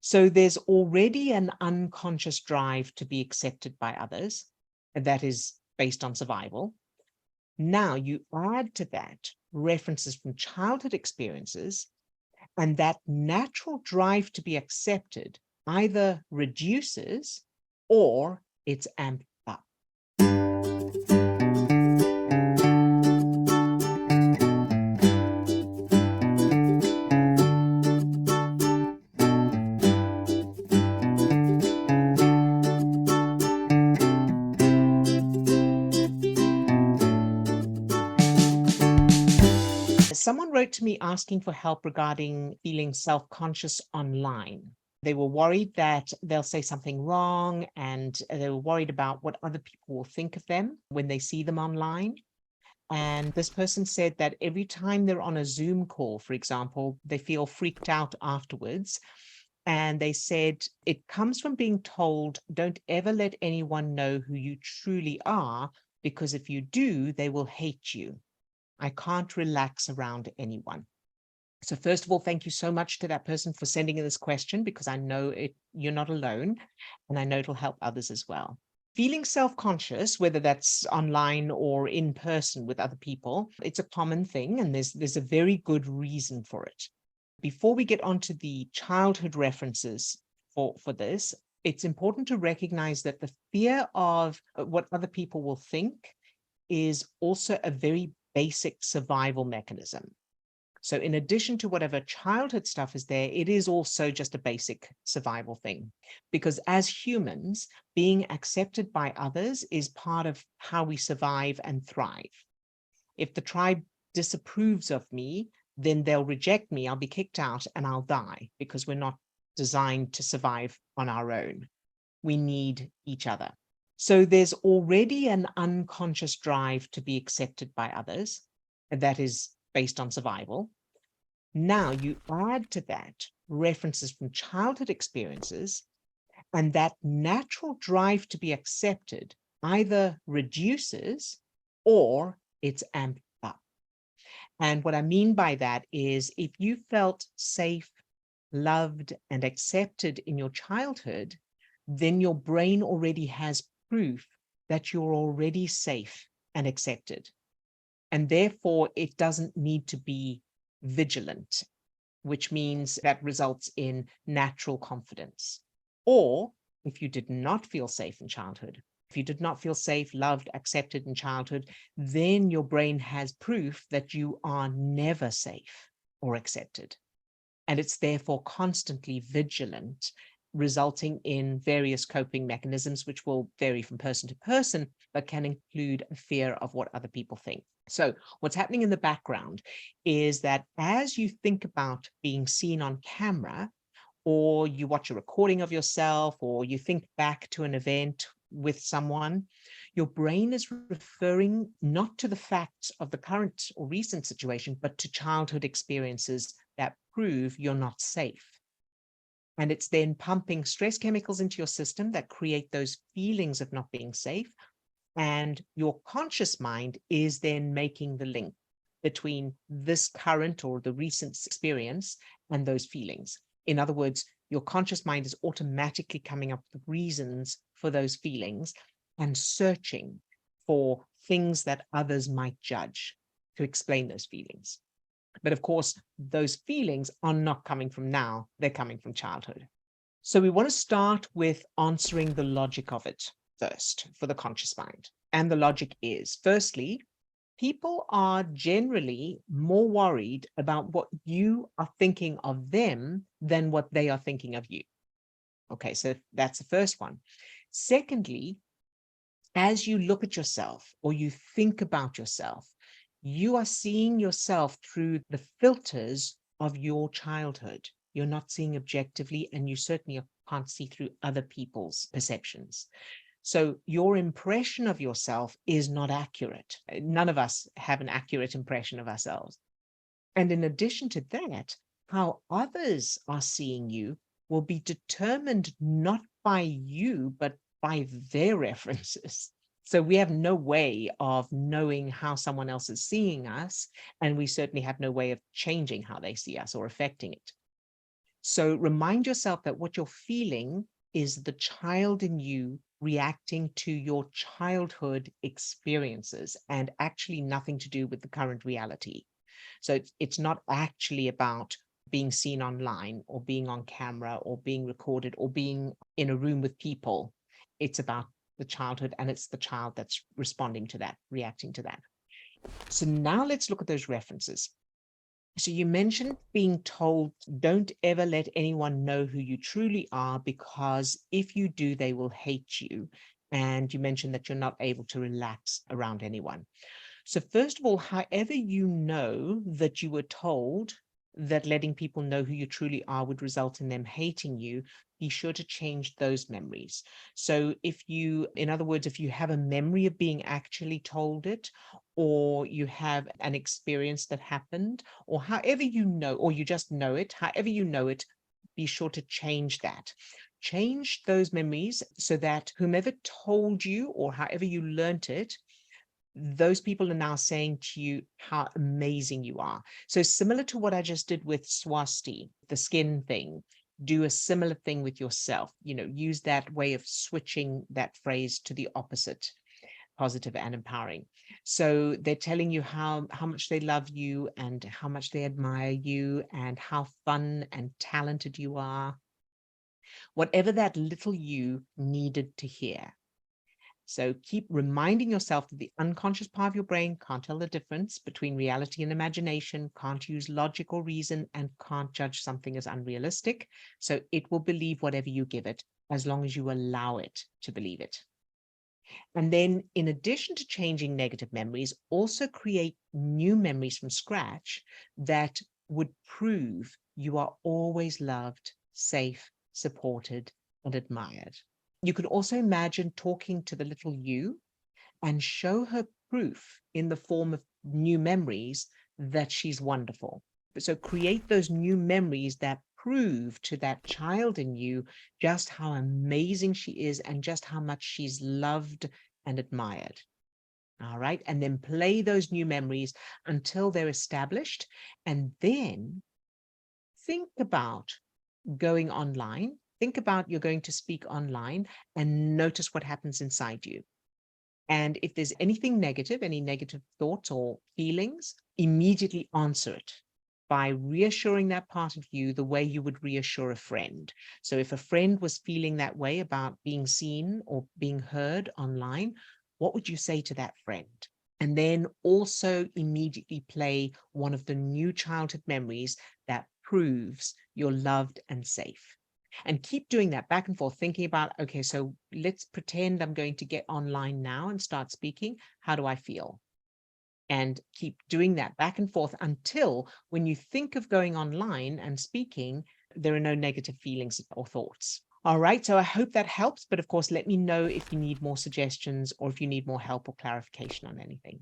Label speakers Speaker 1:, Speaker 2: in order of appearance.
Speaker 1: So there's already an unconscious drive to be accepted by others, and that is based on survival. Now you add to that references from childhood experiences, and that natural drive to be accepted either reduces or it's amped up. Someone wrote to me asking for help regarding feeling self-conscious online. They were worried that they'll say something wrong, and they were worried about what other people will think of them when they see them online. And this person said that every time they're on a Zoom call, for example, they feel freaked out afterwards. And they said it comes from being told, don't ever let anyone know who you truly are, because if you do, they will hate you. I can't relax around anyone. So first of all, thank you so much to that person for sending in this question, because I know you're not alone, and I know it'll help others as well. Feeling self-conscious, whether that's online or in person with other people, it's a common thing, and there's a very good reason for it. Before we get onto the childhood references for this, it's important to recognize that the fear of what other people will think is also a very basic survival mechanism. So in addition to whatever childhood stuff is there, it is also just a basic survival thing. Because as humans, being accepted by others is part of how we survive and thrive. If the tribe disapproves of me, then they'll reject me, I'll be kicked out, and I'll die, because we're not designed to survive on our own. We need each other. So there's already an unconscious drive to be accepted by others, and that is based on survival. Now you add to that references from childhood experiences, and that natural drive to be accepted either reduces or it's amped up. And what I mean by that is, if you felt safe, loved, and accepted in your childhood, then your brain already has proof that you're already safe and accepted. And therefore, it doesn't need to be vigilant, which means that results in natural confidence. Or if you did not feel safe in childhood, if you did not feel safe, loved, accepted in childhood, then your brain has proof that you are never safe or accepted. And it's therefore constantly vigilant, resulting in various coping mechanisms, which will vary from person to person, but can include a fear of what other people think. So what's happening in the background is that as you think about being seen on camera, or you watch a recording of yourself, or you think back to an event with someone, your brain is referring not to the facts of the current or recent situation, but to childhood experiences that prove you're not safe. And it's then pumping stress chemicals into your system that create those feelings of not being safe. And your conscious mind is then making the link between this current or the recent experience and those feelings. In other words, your conscious mind is automatically coming up with reasons for those feelings and searching for things that others might judge to explain those feelings. But of course, those feelings are not coming from now, they're coming from childhood. So we want to start with answering the logic of it first for the conscious mind. And the logic is, firstly, people are generally more worried about what you are thinking of them than what they are thinking of you. Okay, so that's the first one. Secondly, as you look at yourself or you think about yourself, you are seeing yourself through the filters of your childhood. You're not seeing objectively, and you certainly can't see through other people's perceptions. So your impression of yourself is not accurate. None of us have an accurate impression of ourselves. And in addition to that, how others are seeing you will be determined not by you, but by their references. So we have no way of knowing how someone else is seeing us, and we certainly have no way of changing how they see us or affecting it. So remind yourself that what you're feeling is the child in you reacting to your childhood experiences and actually nothing to do with the current reality. So it's not actually about being seen online or being on camera or being recorded or being in a room with people. It's about the childhood, and it's the child that's responding to that, reacting to that. So now let's look at those references. So you mentioned being told, don't ever let anyone know who you truly are, because if you do, they will hate you. And you mentioned that you're not able to relax around anyone. So first of all, however you know that you were told that letting people know who you truly are would result in them hating you, be sure to change those memories. So if you, in other words, if you have a memory of being actually told it, or you have an experience that happened, or however you know, or you just know it, however you know it, be sure to change that. Change those memories so that whomever told you or however you learnt it, those people are now saying to you how amazing you are. So similar to what I just did with Swasti, the skin thing, do a similar thing with yourself. Use that way of switching that phrase to the opposite, positive and empowering. So they're telling you how much they love you and how much they admire you and how fun and talented you are. Whatever that little you needed to hear. So keep reminding yourself that the unconscious part of your brain can't tell the difference between reality and imagination, can't use logic or reason, and can't judge something as unrealistic. So it will believe whatever you give it, as long as you allow it to believe it. And then, in addition to changing negative memories, also create new memories from scratch that would prove you are always loved, safe, supported, and admired. You could also imagine talking to the little you and show her proof in the form of new memories that she's wonderful. So create those new memories that prove to that child in you just how amazing she is and just how much she's loved and admired. All right. And then play those new memories until they're established. And then think about going online. Think about you're going to speak online and notice what happens inside you. And if there's anything negative, any negative thoughts or feelings, immediately answer it by reassuring that part of you the way you would reassure a friend. So if a friend was feeling that way about being seen or being heard online, what would you say to that friend? And then also immediately play one of the new childhood memories that proves you're loved and safe. And keep doing that back and forth, thinking about, okay, so let's pretend I'm going to get online now and start speaking. How do I feel? And keep doing that back and forth until when you think of going online and speaking, there are no negative feelings or thoughts. All right, so I hope that helps. But of course, let me know if you need more suggestions or if you need more help or clarification on anything.